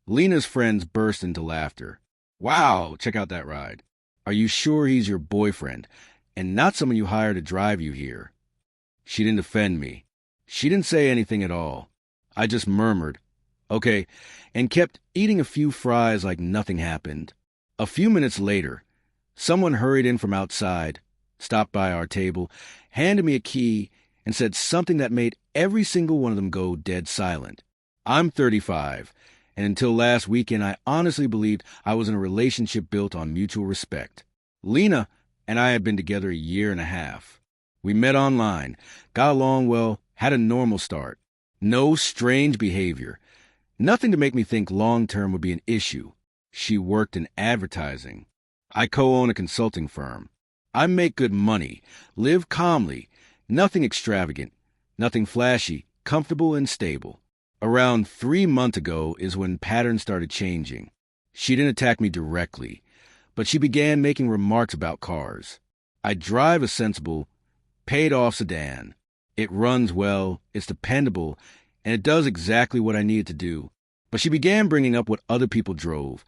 Lena's friends burst into laughter. Wow, check out that ride. Are you sure he's your boyfriend and not someone you hired to drive you here? She didn't defend me. She didn't say anything at all. I just murmured, okay, and kept eating a few fries like nothing happened. A few minutes later, someone hurried in from outside, stopped by our table, handed me a key, and said something that made every single one of them go dead silent. I'm 35, and until last weekend I honestly believed I was in a relationship built on mutual respect. Lena and I had been together a year and a half. We met online, got along well, had a normal start. No strange behavior. Nothing to make me think long-term would be an issue. She worked in advertising. I co-own a consulting firm. I make good money, live calmly, nothing extravagant, nothing flashy, comfortable and stable. Around 3 months ago is when patterns started changing. She didn't attack me directly, but she began making remarks about cars. I drive a sensible, paid-off sedan. It runs well, it's dependable, and it does exactly what I need it to do. But she began bringing up what other people drove.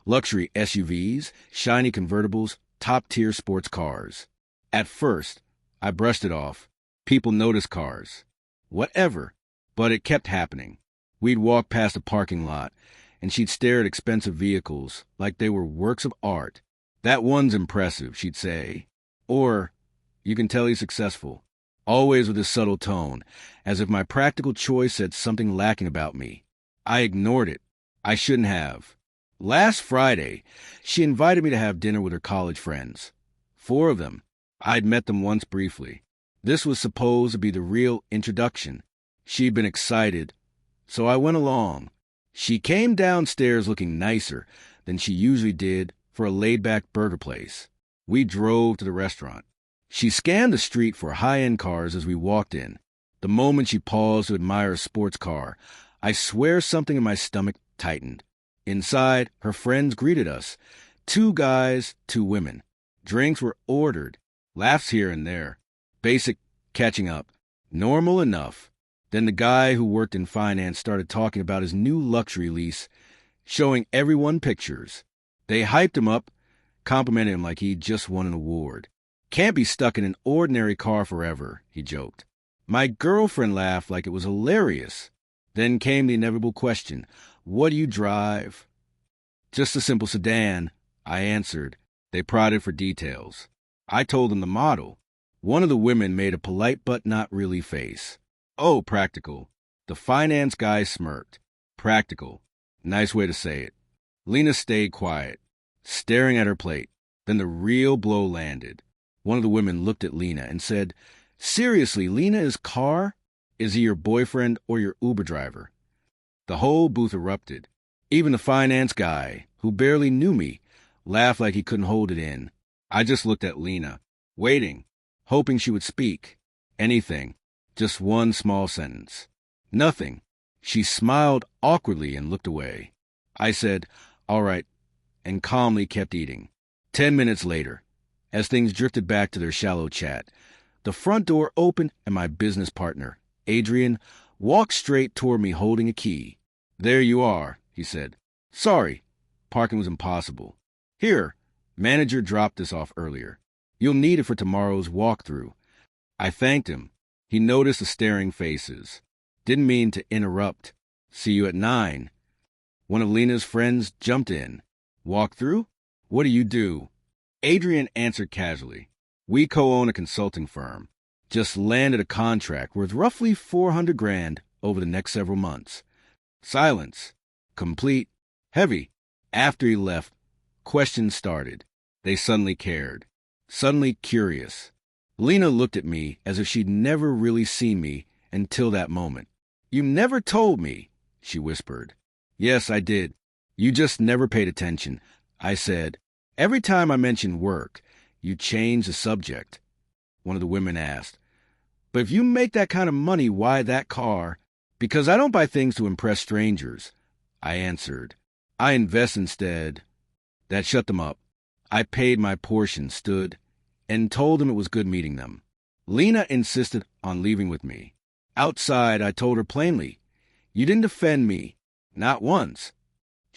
Luxury SUVs, shiny convertibles, top-tier sports cars. At first, I brushed it off. People notice cars. Whatever. But it kept happening. We'd walk past a parking lot, and she'd stare at expensive vehicles like they were works of art. That one's impressive, she'd say. Or, you can tell he's successful. Always with a subtle tone, as if my practical choice said something lacking about me. I ignored it. I shouldn't have. Last Friday, she invited me to have dinner with her college friends. 4 of them. I'd met them once briefly. This was supposed to be the real introduction. She'd been excited, so I went along. She came downstairs looking nicer than she usually did for a laid-back burger place. We drove to the restaurant. She scanned the street for high-end cars as we walked in. The moment she paused to admire a sports car, I swear something in my stomach tightened. Inside, her friends greeted us. 2 guys, 2 women. Drinks were ordered. Laughs here and there. Basic catching up. Normal enough. Then the guy who worked in finance started talking about his new luxury lease, showing everyone pictures. They hyped him up, complimented him like he'd just won an award. Can't be stuck in an ordinary car forever, he joked. My girlfriend laughed like it was hilarious. Then came the inevitable question, what do you drive? Just a simple sedan, I answered. They prodded for details. I told them the model. One of the women made a polite but not really face. Oh, practical. The finance guy smirked. Practical. Nice way to say it. Lena stayed quiet, staring at her plate. Then the real blow landed. One of the women looked at Lena and said, seriously, Lena is car? Is he your boyfriend or your Uber driver? The whole booth erupted. Even the finance guy, who barely knew me, laughed like he couldn't hold it in. I just looked at Lena, waiting, hoping she would speak. Anything. Just one small sentence. Nothing. She smiled awkwardly and looked away. I said, all right, and calmly kept eating. 10 minutes later, as things drifted back to their shallow chat, the front door opened and my business partner, Adrian, walked straight toward me holding a key. There you are, he said. Sorry, parking was impossible. Here, manager dropped this off earlier. You'll need it for tomorrow's walkthrough. I thanked him. He noticed the staring faces. Didn't mean to interrupt. See you at 9. One of Lena's friends jumped in. Walk through? What do you do? Adrian answered casually. We co-own a consulting firm. Just landed a contract worth roughly $400,000 over the next several months. Silence. Complete. Heavy. After he left, questions started. They suddenly cared. Suddenly curious. Lena looked at me as if she'd never really seen me until that moment. You never told me, she whispered. Yes, I did. You just never paid attention, I said. Every time I mentioned work, you changed the subject. One of the women asked. But if you make that kind of money, why that car? Because I don't buy things to impress strangers, I answered. I invest instead. That shut them up. I paid my portion, stood, and told them it was good meeting them. Lena insisted on leaving with me. Outside, I told her plainly, you didn't defend me. Not once.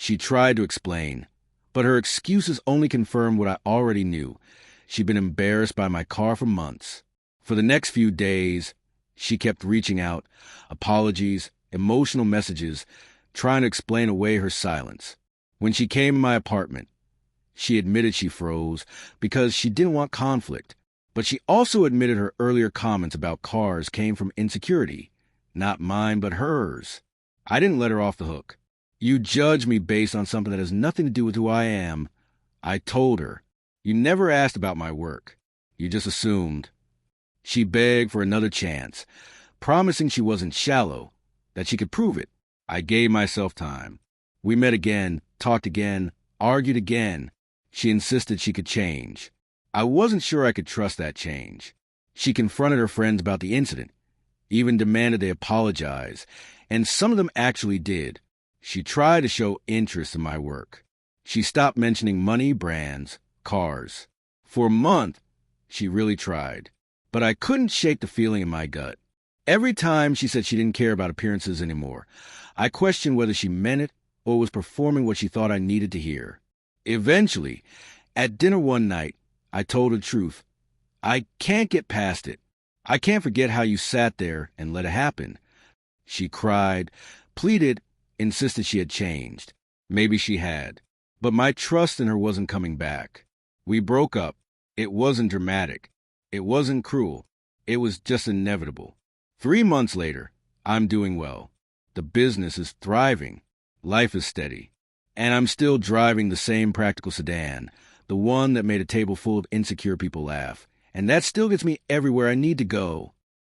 She tried to explain, but her excuses only confirmed what I already knew. She'd been embarrassed by my car for months. For the next few days, she kept reaching out, apologies, emotional messages, trying to explain away her silence. When she came in my apartment, she admitted she froze because she didn't want conflict, but she also admitted her earlier comments about cars came from insecurity. Not mine, but hers. I didn't let her off the hook. You judge me based on something that has nothing to do with who I am. I told her. You never asked about my work. You just assumed. She begged for another chance, promising she wasn't shallow, that she could prove it. I gave myself time. We met again, talked again, argued again. She insisted she could change. I wasn't sure I could trust that change. She confronted her friends about the incident, even demanded they apologize, and some of them actually did. She tried to show interest in my work. She stopped mentioning money, brands, cars. For a month, she really tried. But I couldn't shake the feeling in my gut. Every time she said she didn't care about appearances anymore, I questioned whether she meant it or was performing what she thought I needed to hear. Eventually, at dinner one night, I told her the truth. I can't get past it. I can't forget how you sat there and let it happen. She cried, pleaded, insisted she had changed. Maybe she had. But my trust in her wasn't coming back. We broke up. It wasn't dramatic. It wasn't cruel. It was just inevitable. 3 months later, I'm doing well. The business is thriving. Life is steady. And I'm still driving the same practical sedan, the one that made a table full of insecure people laugh. And that still gets me everywhere I need to go.